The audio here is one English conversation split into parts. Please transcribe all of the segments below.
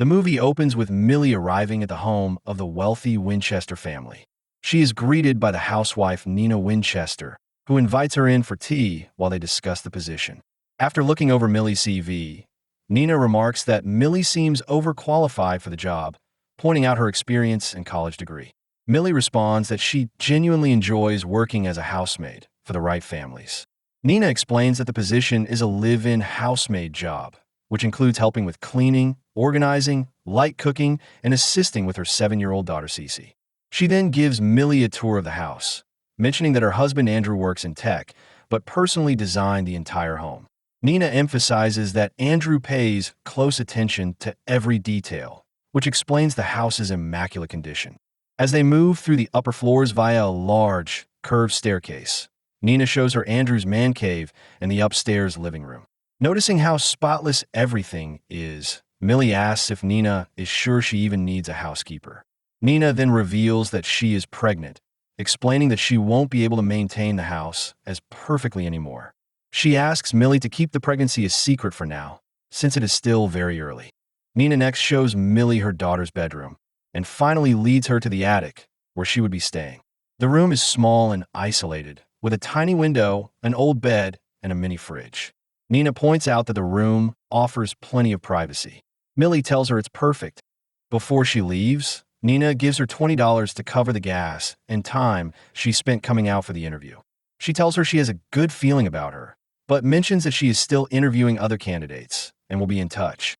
The movie opens with Millie arriving at the home of the wealthy Winchester family. She is greeted by the housewife Nina Winchester, who invites her in for tea while they discuss the position. After looking over Millie's CV, Nina remarks that Millie seems overqualified for the job, pointing out her experience and college degree. Millie responds that she genuinely enjoys working as a housemaid for the right families. Nina explains that the position is a live-in housemaid job, which includes helping with cleaning, organizing, light cooking, and assisting with her 7-year-old daughter Cece. She then gives Millie a tour of the house, mentioning that her husband Andrew works in tech, but personally designed the entire home. Nina emphasizes that Andrew pays close attention to every detail, which explains the house's immaculate condition. As they move through the upper floors via a large, curved staircase, Nina shows her Andrew's man cave and the upstairs living room. Noticing how spotless everything is, Millie asks if Nina is sure she even needs a housekeeper. Nina then reveals that she is pregnant, explaining that she won't be able to maintain the house as perfectly anymore. She asks Millie to keep the pregnancy a secret for now, since it is still very early. Nina next shows Millie her daughter's bedroom, and finally leads her to the attic, where she would be staying. The room is small and isolated, with a tiny window, an old bed, and a mini fridge. Nina points out that the room offers plenty of privacy. Millie tells her it's perfect. Before she leaves, Nina gives her $20 to cover the gas and time she spent coming out for the interview. She tells her she has a good feeling about her, but mentions that she is still interviewing other candidates and will be in touch.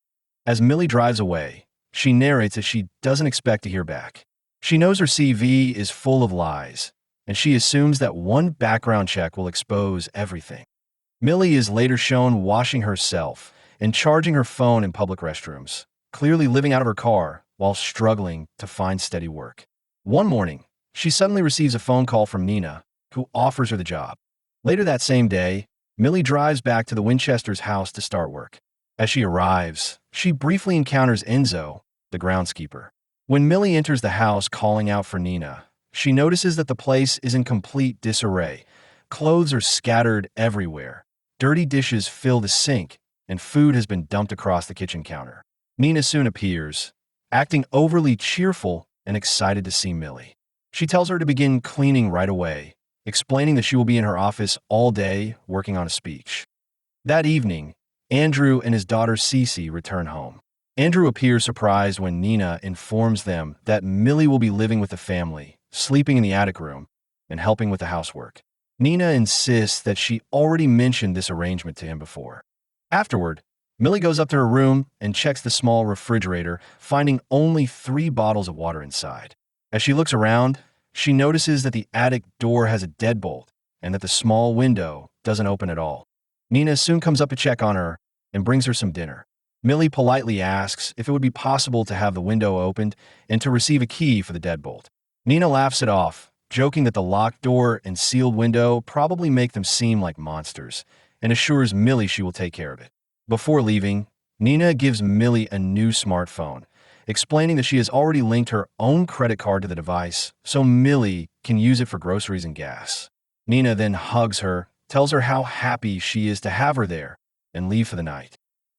As Millie drives away, she narrates that she doesn't expect to hear back. She knows her CV is full of lies, and she assumes that one background check will expose everything. Millie is later shown washing herself and charging her phone in public restrooms, clearly living out of her car while struggling to find steady work. One morning, she suddenly receives a phone call from Nina, who offers her the job. Later that same day, Millie drives back to the Winchester's house to start work. As she arrives, she briefly encounters Enzo, the groundskeeper. When Millie enters the house calling out for Nina, she notices that the place is in complete disarray. Clothes are scattered everywhere. Dirty dishes fill the sink, and food has been dumped across the kitchen counter. Nina soon appears, acting overly cheerful and excited to see Millie. She tells her to begin cleaning right away, explaining that she will be in her office all day working on a speech. That evening, Andrew and his daughter Cece return home. Andrew appears surprised when Nina informs them that Millie will be living with the family, sleeping in the attic room, and helping with the housework. Nina insists that she already mentioned this arrangement to him before. Afterward, Millie goes up to her room and checks the small refrigerator, finding only 3 bottles of water inside. As she looks around, she notices that the attic door has a deadbolt and that the small window doesn't open at all. Nina soon comes up to check on her and brings her some dinner. Millie politely asks if it would be possible to have the window opened and to receive a key for the deadbolt. Nina laughs it off, joking that the locked door and sealed window probably make them seem like monsters, and assures Millie she will take care of it. Before leaving, Nina gives Millie a new smartphone, explaining that she has already linked her own credit card to the device so Millie can use it for groceries and gas. Nina then hugs her, tells her how happy she is to have her there, and leave for the night.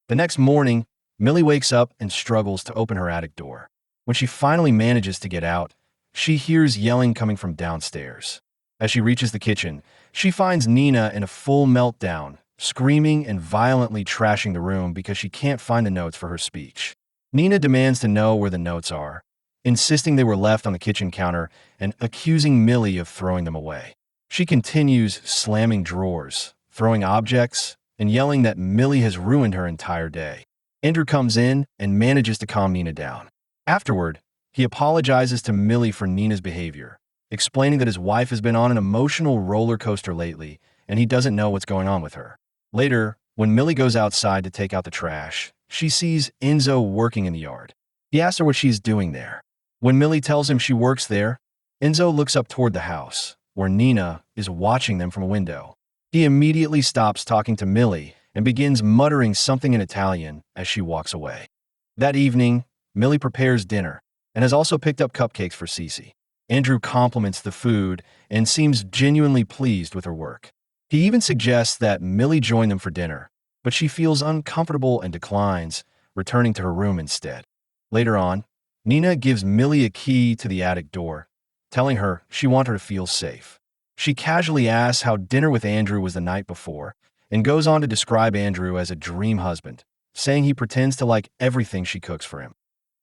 The next morning, Millie wakes up and struggles to open her attic door. When she finally manages to get out, she hears yelling coming from downstairs. As she reaches the kitchen, she finds Nina in a full meltdown, screaming and violently trashing the room because she can't find the notes for her speech. Nina demands to know where the notes are, insisting they were left on the kitchen counter and accusing Millie of throwing them away. She continues slamming drawers, throwing objects, and yelling that Millie has ruined her entire day. Andrew comes in and manages to calm Nina down. Afterward, he apologizes to Millie for Nina's behavior, explaining that his wife has been on an emotional roller coaster lately and he doesn't know what's going on with her. Later, when Millie goes outside to take out the trash, she sees Enzo working in the yard. He asks her what she's doing there. When Millie tells him she works there, Enzo looks up toward the house, where Nina is watching them from a window. He immediately stops talking to Millie and begins muttering something in Italian as she walks away. That evening, Millie prepares dinner and has also picked up cupcakes for Cece. Andrew compliments the food and seems genuinely pleased with her work. He even suggests that Millie join them for dinner, but she feels uncomfortable and declines, returning to her room instead. Later on, Nina gives Millie a key to the attic door, telling her she wants her to feel safe. She casually asks how dinner with Andrew was the night before, and goes on to describe Andrew as a dream husband, saying he pretends to like everything she cooks for him.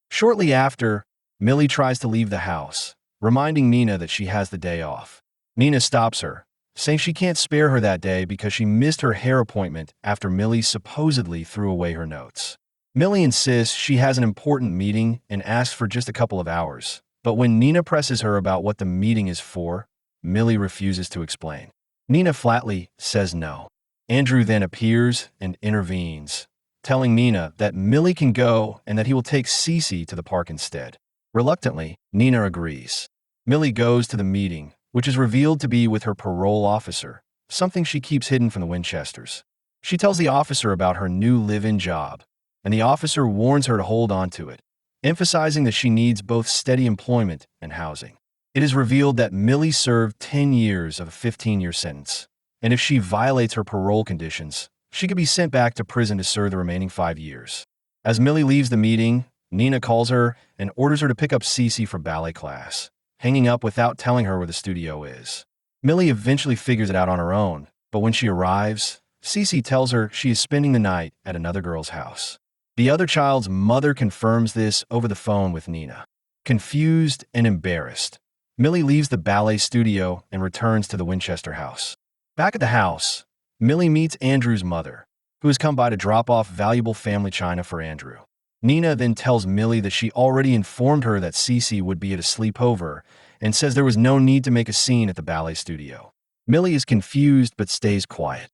Shortly after, Millie tries to leave the house, reminding Nina that she has the day off. Nina stops her, saying she can't spare her that day because she missed her hair appointment after Millie supposedly threw away her notes. Millie insists she has an important meeting and asks for just a couple of hours, but when Nina presses her about what the meeting is for, Millie refuses to explain. Nina flatly says no. Andrew then appears and intervenes, telling Nina that Millie can go and that he will take Cece to the park instead. Reluctantly, Nina agrees. Millie goes to the meeting, which is revealed to be with her parole officer, something she keeps hidden from the Winchesters. She tells the officer about her new live-in job, and the officer warns her to hold on to it, emphasizing that she needs both steady employment and housing. It is revealed that Millie served 10 years of a 15-year sentence, and if she violates her parole conditions, she could be sent back to prison to serve the remaining 5 years. As Millie leaves the meeting, Nina calls her and orders her to pick up Cece for ballet class, hanging up without telling her where the studio is. Millie eventually figures it out on her own, but when she arrives, Cece tells her she is spending the night at another girl's house. The other child's mother confirms this over the phone with Nina. Confused and embarrassed, Millie leaves the ballet studio and returns to the Winchester house. Back at the house, Millie meets Andrew's mother, who has come by to drop off valuable family china for Andrew. Nina then tells Millie that she already informed her that Cece would be at a sleepover and says there was no need to make a scene at the ballet studio. Millie is confused but stays quiet.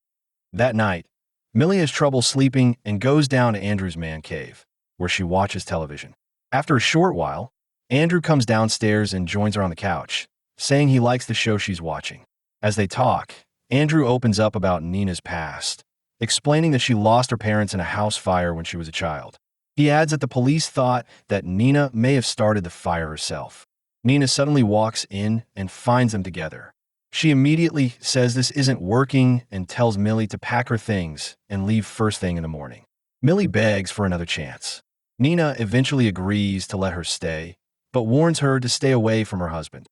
That night, Millie has trouble sleeping and goes down to Andrew's man cave, where she watches television. After a short while, Andrew comes downstairs and joins her on the couch, saying he likes the show she's watching. As they talk, Andrew opens up about Nina's past, explaining that she lost her parents in a house fire when she was a child. He adds that the police thought that Nina may have started the fire herself. Nina suddenly walks in and finds them together. She immediately says this isn't working and tells Millie to pack her things and leave first thing in the morning. Millie begs for another chance. Nina eventually agrees to let her stay, but warns her to stay away from her husband.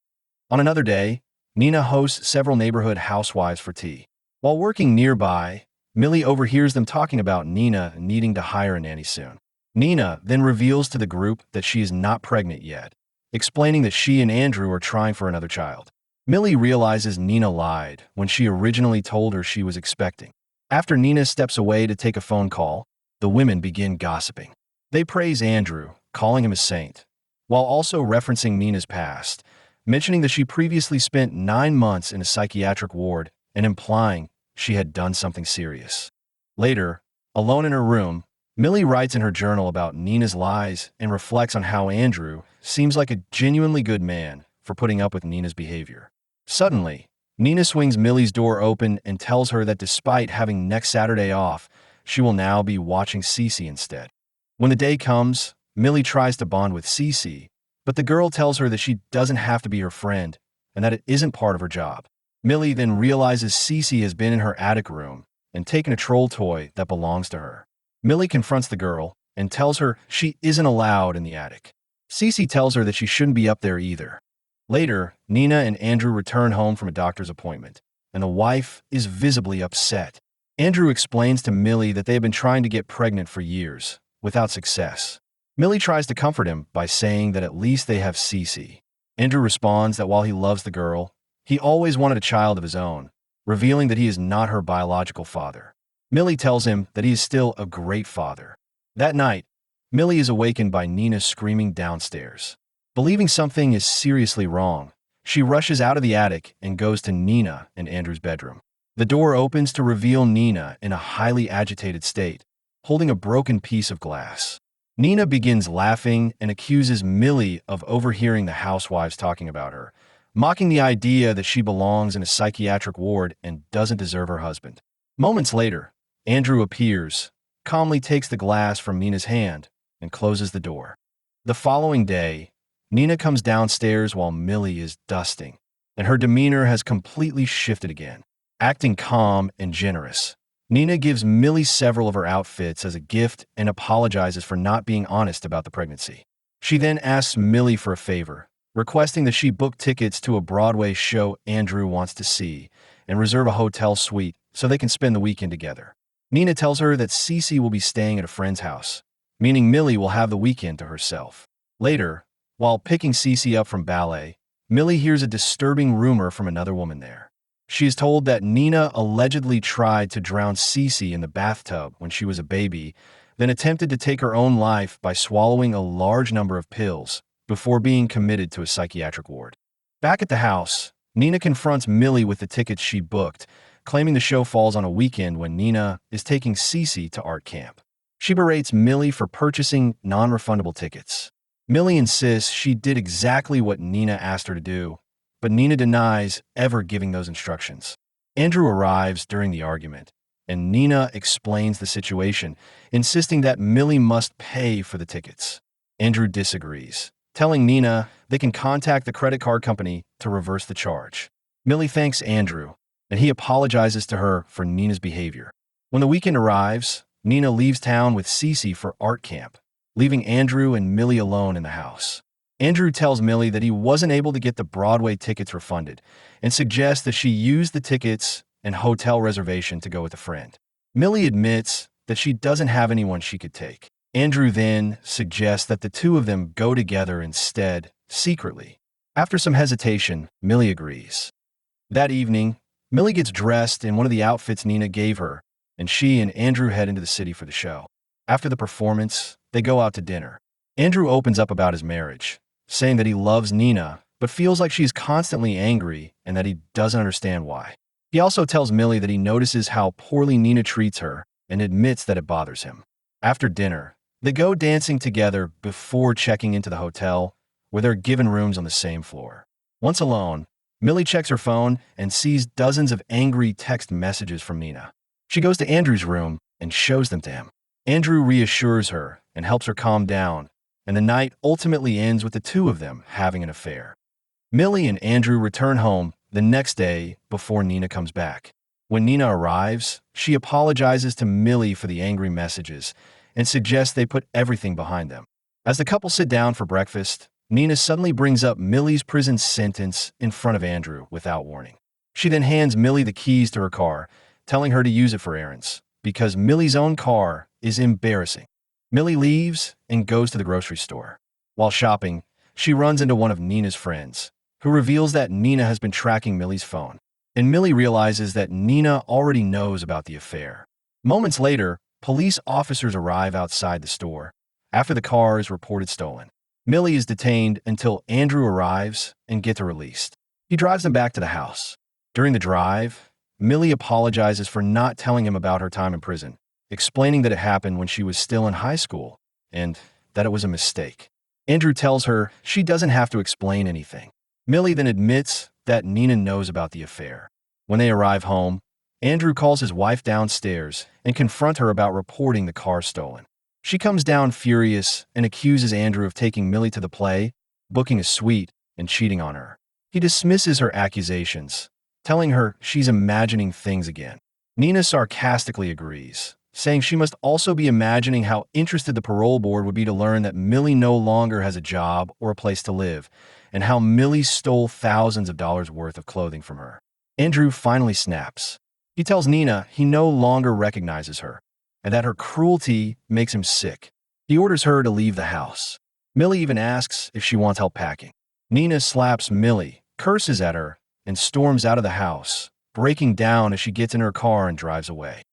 On another day, Nina hosts several neighborhood housewives for tea. While working nearby, Millie overhears them talking about Nina needing to hire a nanny soon. Nina then reveals to the group that she is not pregnant yet, explaining that she and Andrew are trying for another child. Millie realizes Nina lied when she originally told her she was expecting. After Nina steps away to take a phone call, the women begin gossiping. They praise Andrew, calling him a saint, while also referencing Nina's past, mentioning that she previously spent 9 months in a psychiatric ward and implying she had done something serious. Later, alone in her room, Millie writes in her journal about Nina's lies and reflects on how Andrew seems like a genuinely good man for putting up with Nina's behavior. Suddenly, Nina swings Millie's door open and tells her that despite having next Saturday off, she will now be watching Cece instead. When the day comes, Millie tries to bond with Cece, but the girl tells her that she doesn't have to be her friend and that it isn't part of her job. Millie then realizes Cece has been in her attic room and taken a troll toy that belongs to her. Millie confronts the girl and tells her she isn't allowed in the attic. Cece tells her that she shouldn't be up there either. Later, Nina and Andrew return home from a doctor's appointment, and the wife is visibly upset. Andrew explains to Millie that they have been trying to get pregnant for years, without success. Millie tries to comfort him by saying that at least they have Cece. Andrew responds that while he loves the girl, he always wanted a child of his own, revealing that he is not her biological father. Millie tells him that he is still a great father. That night, Millie is awakened by Nina screaming downstairs. Believing something is seriously wrong, she rushes out of the attic and goes to Nina and Andrew's bedroom. The door opens to reveal Nina in a highly agitated state, holding a broken piece of glass. Nina begins laughing and accuses Millie of overhearing the housewives talking about her, mocking the idea that she belongs in a psychiatric ward and doesn't deserve her husband. Moments later, Andrew appears, calmly takes the glass from Nina's hand, and closes the door. The following day, Nina comes downstairs while Millie is dusting, and her demeanor has completely shifted again. Acting calm and generous, Nina gives Millie several of her outfits as a gift and apologizes for not being honest about the pregnancy. She then asks Millie for a favor, requesting that she book tickets to a Broadway show Andrew wants to see and reserve a hotel suite so they can spend the weekend together. Nina tells her that Cece will be staying at a friend's house, meaning Millie will have the weekend to herself. Later, while picking Cece up from ballet, Millie hears a disturbing rumor from another woman there. She is told that Nina allegedly tried to drown Cece in the bathtub when she was a baby, then attempted to take her own life by swallowing a large number of pills before being committed to a psychiatric ward. Back at the house, Nina confronts Millie with the tickets she booked, claiming the show falls on a weekend when Nina is taking Cece to art camp. She berates Millie for purchasing non-refundable tickets. Millie insists she did exactly what Nina asked her to do, but Nina denies ever giving those instructions. Andrew arrives during the argument, and Nina explains the situation, insisting that Millie must pay for the tickets. Andrew disagrees, telling Nina they can contact the credit card company to reverse the charge. Millie thanks Andrew, and he apologizes to her for Nina's behavior. When the weekend arrives, Nina leaves town with Cece for art camp, leaving Andrew and Millie alone in the house. Andrew tells Millie that he wasn't able to get the Broadway tickets refunded and suggests that she use the tickets and hotel reservation to go with a friend. Millie admits that she doesn't have anyone she could take. Andrew then suggests that the two of them go together instead, secretly. After some hesitation, Millie agrees. That evening, Millie gets dressed in one of the outfits Nina gave her, and she and Andrew head into the city for the show. After the performance, they go out to dinner. Andrew opens up about his marriage, saying that he loves Nina, but feels like she's constantly angry and that he doesn't understand why. He also tells Millie that he notices how poorly Nina treats her and admits that it bothers him. After dinner, they go dancing together before checking into the hotel, where they're given rooms on the same floor. Once alone, Millie checks her phone and sees dozens of angry text messages from Nina. She goes to Andrew's room and shows them to him. Andrew reassures her and helps her calm down, and the night ultimately ends with the two of them having an affair. Millie and Andrew return home the next day before Nina comes back. When Nina arrives, she apologizes to Millie for the angry messages and suggests they put everything behind them. As the couple sit down for breakfast, Nina suddenly brings up Millie's prison sentence in front of Andrew without warning. She then hands Millie the keys to her car, telling her to use it for errands, because Millie's own car is embarrassing. Millie leaves and goes to the grocery store. While shopping, she runs into one of Nina's friends, who reveals that Nina has been tracking Millie's phone, and Millie realizes that Nina already knows about the affair. Moments later, police officers arrive outside the store after the car is reported stolen. Millie is detained until Andrew arrives and gets her released. He drives them back to the house. During the drive, Millie apologizes for not telling him about her time in prison, explaining that it happened when she was still in high school and that it was a mistake. Andrew tells her she doesn't have to explain anything. Millie then admits that Nina knows about the affair. When they arrive home, Andrew calls his wife downstairs and confronts her about reporting the car stolen. She comes down furious and accuses Andrew of taking Millie to the play, booking a suite, and cheating on her. He dismisses her accusations, telling her she's imagining things again. Nina sarcastically agrees, saying she must also be imagining how interested the parole board would be to learn that Millie no longer has a job or a place to live, and how Millie stole thousands of dollars worth of clothing from her. Andrew finally snaps. He tells Nina he no longer recognizes her, and that her cruelty makes him sick. He orders her to leave the house. Millie even asks if she wants help packing. Nina slaps Millie, curses at her, and storms out of the house, breaking down as she gets in her car and drives away.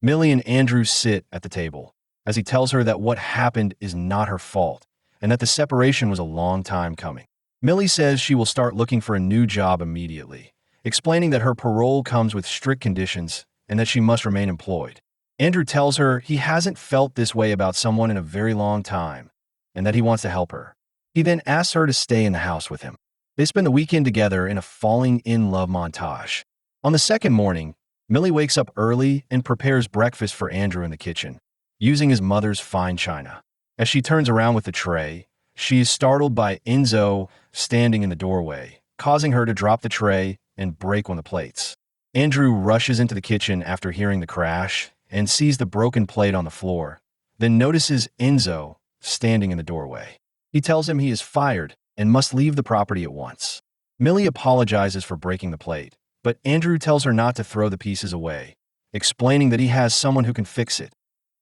Millie and Andrew sit at the table, as he tells her that what happened is not her fault, and that the separation was a long time coming. Millie says she will start looking for a new job immediately, explaining that her parole comes with strict conditions and that she must remain employed. Andrew tells her he hasn't felt this way about someone in a very long time, and that he wants to help her. He then asks her to stay in the house with him. They spend the weekend together in a falling in love montage. On the second morning, Millie wakes up early and prepares breakfast for Andrew in the kitchen, using his mother's fine china. As she turns around with the tray, she is startled by Enzo standing in the doorway, causing her to drop the tray and break one of the plates. Andrew rushes into the kitchen after hearing the crash and sees the broken plate on the floor, then notices Enzo standing in the doorway. He tells him he is fired and must leave the property at once. Millie apologizes for breaking the plate, but Andrew tells her not to throw the pieces away, explaining that he has someone who can fix it.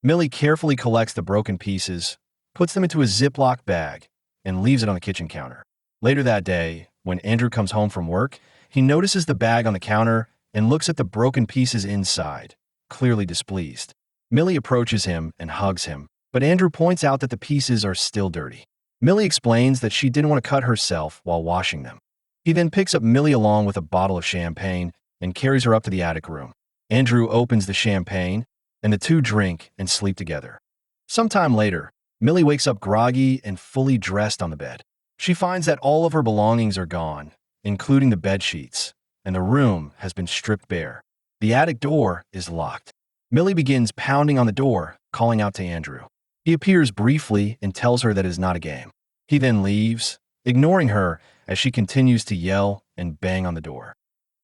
Millie carefully collects the broken pieces, puts them into a Ziploc bag, and leaves it on the kitchen counter. Later that day, when Andrew comes home from work, he notices the bag on the counter and looks at the broken pieces inside, clearly displeased. Millie approaches him and hugs him, but Andrew points out that the pieces are still dirty. Millie explains that she didn't want to cut herself while washing them. He then picks up Millie along with a bottle of champagne and carries her up to the attic room. Andrew opens the champagne, and the two drink and sleep together. Sometime later, Millie wakes up groggy and fully dressed on the bed. She finds that all of her belongings are gone, including the bed sheets, and the room has been stripped bare. The attic door is locked. Millie begins pounding on the door, calling out to Andrew. He appears briefly and tells her that it is not a game. He then leaves, ignoring her as she continues to yell and bang on the door.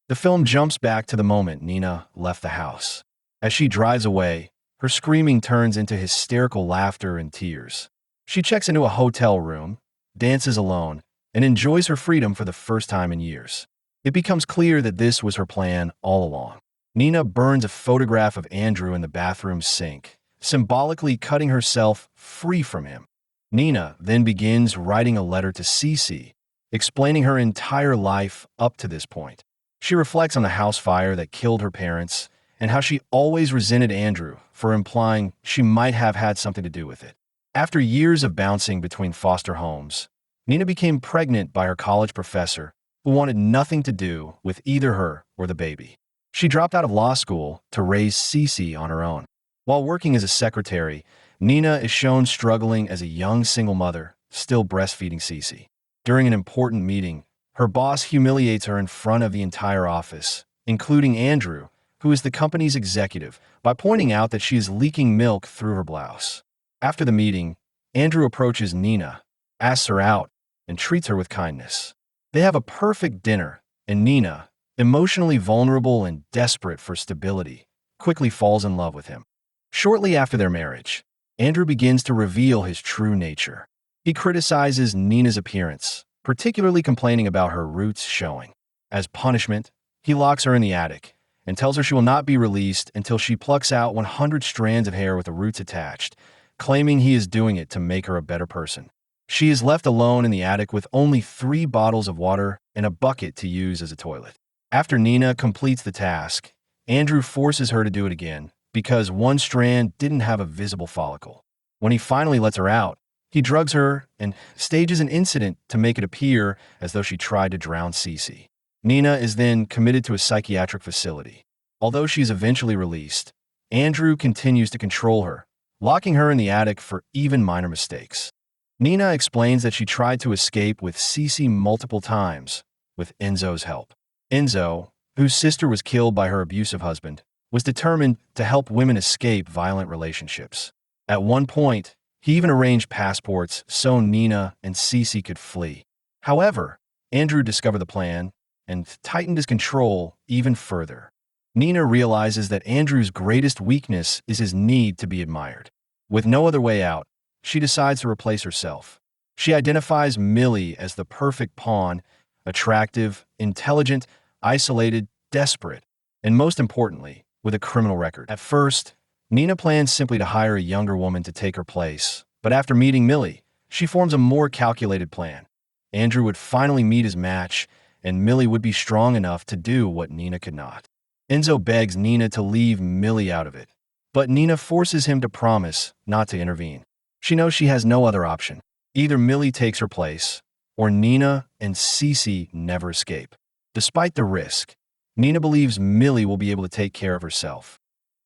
The film jumps back to the moment Nina left the house. As she drives away, her screaming turns into hysterical laughter and tears. She checks into a hotel room, dances alone, and enjoys her freedom for the first time in years. It becomes clear that this was her plan all along. Nina burns a photograph of Andrew in the bathroom sink, symbolically cutting herself free from him. Nina then begins writing a letter to Cece, explaining her entire life up to this point. She reflects on the house fire that killed her parents and how she always resented Andrew for implying she might have had something to do with it. After years of bouncing between foster homes, Nina became pregnant by her college professor who wanted nothing to do with either her or the baby. She dropped out of law school to raise Cece on her own. While working as a secretary, Nina is shown struggling as a young single mother, still breastfeeding Cece. During an important meeting, her boss humiliates her in front of the entire office, including Andrew, who is the company's executive, by pointing out that she is leaking milk through her blouse. After the meeting, Andrew approaches Nina, asks her out, and treats her with kindness. They have a perfect dinner, and Nina, emotionally vulnerable and desperate for stability, quickly falls in love with him. Shortly after their marriage, Andrew begins to reveal his true nature. He criticizes Nina's appearance, particularly complaining about her roots showing. As punishment, he locks her in the attic and tells her she will not be released until she plucks out 100 strands of hair with the roots attached, claiming he is doing it to make her a better person. She is left alone in the attic with only 3 bottles of water and a bucket to use as a toilet. After Nina completes the task, Andrew forces her to do it again because one strand didn't have a visible follicle. When he finally lets her out, he drugs her and stages an incident to make it appear as though she tried to drown Cece. Nina is then committed to a psychiatric facility. Although she is eventually released, Andrew continues to control her, locking her in the attic for even minor mistakes. Nina explains that she tried to escape with Cece multiple times, with Enzo's help. Enzo, whose sister was killed by her abusive husband, was determined to help women escape violent relationships. At one point, he even arranged passports so Nina and Cece could flee. However, Andrew discovered the plan and tightened his control even further. Nina realizes that Andrew's greatest weakness is his need to be admired. With no other way out, she decides to replace herself. She identifies Millie as the perfect pawn, attractive, intelligent, isolated, desperate, and most importantly, with a criminal record. At first, Nina plans simply to hire a younger woman to take her place, but after meeting Millie, she forms a more calculated plan. Andrew would finally meet his match, and Millie would be strong enough to do what Nina could not. Enzo begs Nina to leave Millie out of it, but Nina forces him to promise not to intervene. She knows she has no other option. Either Millie takes her place, or Nina and Cece never escape. Despite the risk, Nina believes Millie will be able to take care of herself.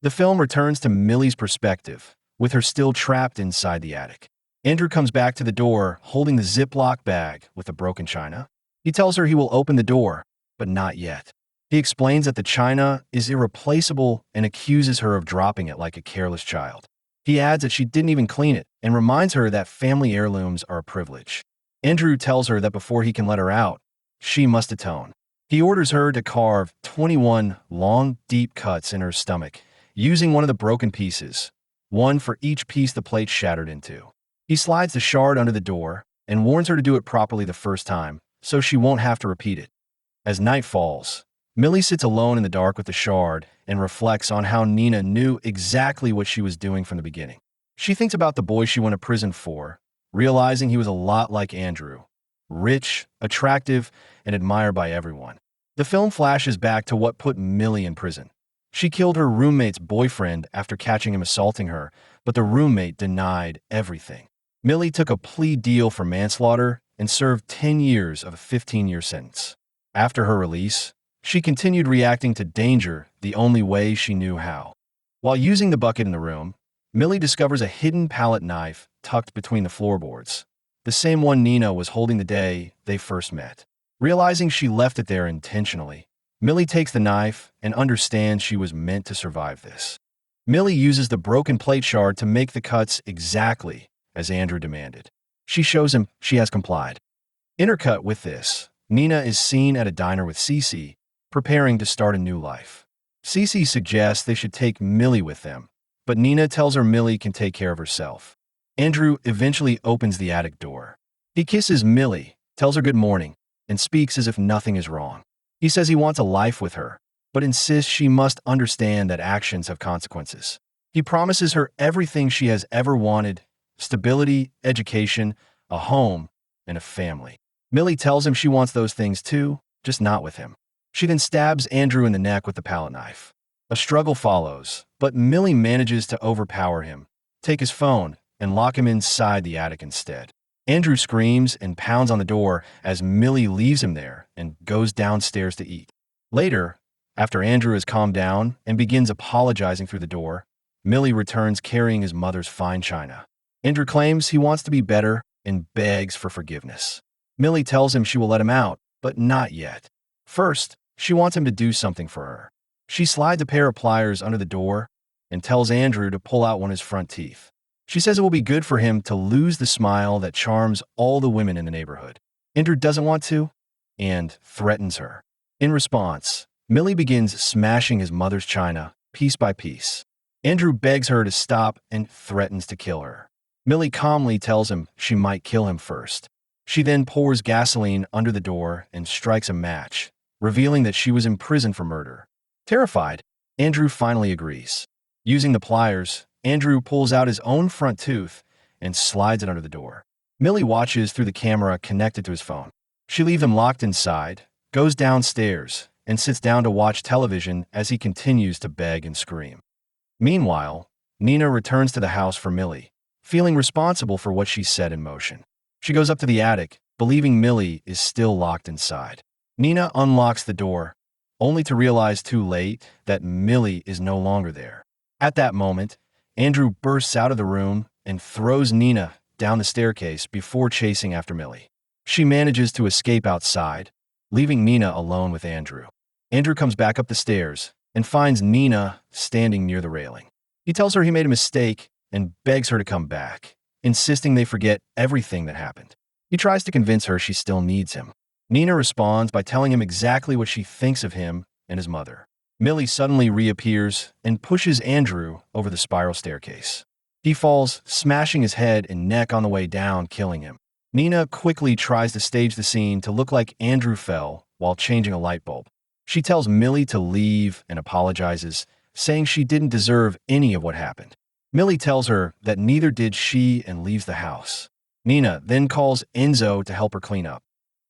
The film returns to Millie's perspective, with her still trapped inside the attic. Andrew comes back to the door, holding the Ziploc bag with the broken china. He tells her he will open the door, but not yet. He explains that the china is irreplaceable and accuses her of dropping it like a careless child. He adds that she didn't even clean it and reminds her that family heirlooms are a privilege. Andrew tells her that before he can let her out, she must atone. He orders her to carve 21 long, deep cuts in her stomach, using one of the broken pieces, one for each piece the plate shattered into. He slides the shard under the door, and warns her to do it properly the first time, so she won't have to repeat it. As night falls, Millie sits alone in the dark with the shard and reflects on how Nina knew exactly what she was doing from the beginning. She thinks about the boy she went to prison for, realizing he was a lot like Andrew, rich, attractive, and admired by everyone. The film flashes back to what put Millie in prison. She killed her roommate's boyfriend after catching him assaulting her, but the roommate denied everything. Millie took a plea deal for manslaughter and served 10 years of a 15-year sentence. After her release, she continued reacting to danger the only way she knew how. While using the bucket in the room, Millie discovers a hidden palette knife tucked between the floorboards, the same one Nina was holding the day they first met. Realizing she left it there intentionally, Millie takes the knife and understands she was meant to survive this. Millie uses the broken plate shard to make the cuts exactly as Andrew demanded. She shows him she has complied. Intercut with this, Nina is seen at a diner with Cece, preparing to start a new life. Cece suggests they should take Millie with them, but Nina tells her Millie can take care of herself. Andrew eventually opens the attic door. He kisses Millie, tells her good morning, and speaks as if nothing is wrong. He says he wants a life with her, but insists she must understand that actions have consequences. He promises her everything she has ever wanted: stability, education, a home, and a family. Millie tells him she wants those things too, just not with him. She then stabs Andrew in the neck with the palette knife. A struggle follows, but Millie manages to overpower him, take his phone, and lock him inside the attic instead. Andrew screams and pounds on the door as Millie leaves him there and goes downstairs to eat. Later, after Andrew has calmed down and begins apologizing through the door, Millie returns carrying his mother's fine china. Andrew claims he wants to be better and begs for forgiveness. Millie tells him she will let him out, but not yet. First, she wants him to do something for her. She slides a pair of pliers under the door and tells Andrew to pull out one of his front teeth. She says it will be good for him to lose the smile that charms all the women in the neighborhood. Andrew doesn't want to and threatens her. In response, Millie begins smashing his mother's china piece by piece. Andrew begs her to stop and threatens to kill her. Millie calmly tells him she might kill him first. She then pours gasoline under the door and strikes a match, revealing that she was in prison for murder. Terrified, Andrew finally agrees. Using the pliers, Andrew pulls out his own front tooth and slides it under the door. Millie watches through the camera connected to his phone. She leaves him locked inside, goes downstairs, and sits down to watch television as he continues to beg and scream. Meanwhile, Nina returns to the house for Millie, feeling responsible for what she set in motion. She goes up to the attic, believing Millie is still locked inside. Nina unlocks the door, only to realize too late that Millie is no longer there. At that moment, Andrew bursts out of the room and throws Nina down the staircase before chasing after Millie. She manages to escape outside, leaving Nina alone with Andrew. Andrew comes back up the stairs and finds Nina standing near the railing. He tells her he made a mistake and begs her to come back, insisting they forget everything that happened. He tries to convince her she still needs him. Nina responds by telling him exactly what she thinks of him and his mother. Millie suddenly reappears and pushes Andrew over the spiral staircase. He falls, smashing his head and neck on the way down, killing him. Nina quickly tries to stage the scene to look like Andrew fell while changing a light bulb. She tells Millie to leave and apologizes, saying she didn't deserve any of what happened. Millie tells her that neither did she and leaves the house. Nina then calls Enzo to help her clean up.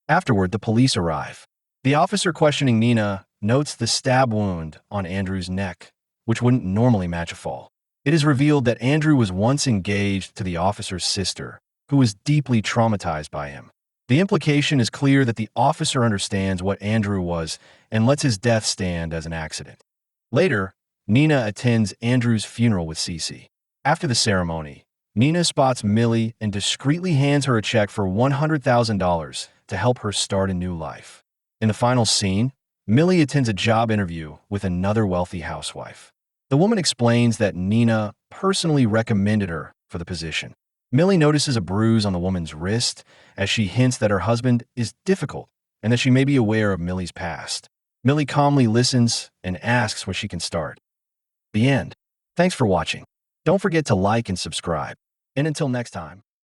Afterward, the police arrive. The officer questioning Nina notes the stab wound on Andrew's neck, which wouldn't normally match a fall. It is revealed that Andrew was once engaged to the officer's sister, who was deeply traumatized by him. The implication is clear that the officer understands what Andrew was and lets his death stand as an accident. Later, Nina attends Andrew's funeral with Cece. After the ceremony, Nina spots Millie and discreetly hands her a check for $100,000 to help her start a new life. In the final scene, Millie attends a job interview with another wealthy housewife. The woman explains that Nina personally recommended her for the position. Millie notices a bruise on the woman's wrist as she hints that her husband is difficult and that she may be aware of Millie's past. Millie calmly listens and asks where she can start. The end. Thanks for watching. Don't forget to like and subscribe. And until next time.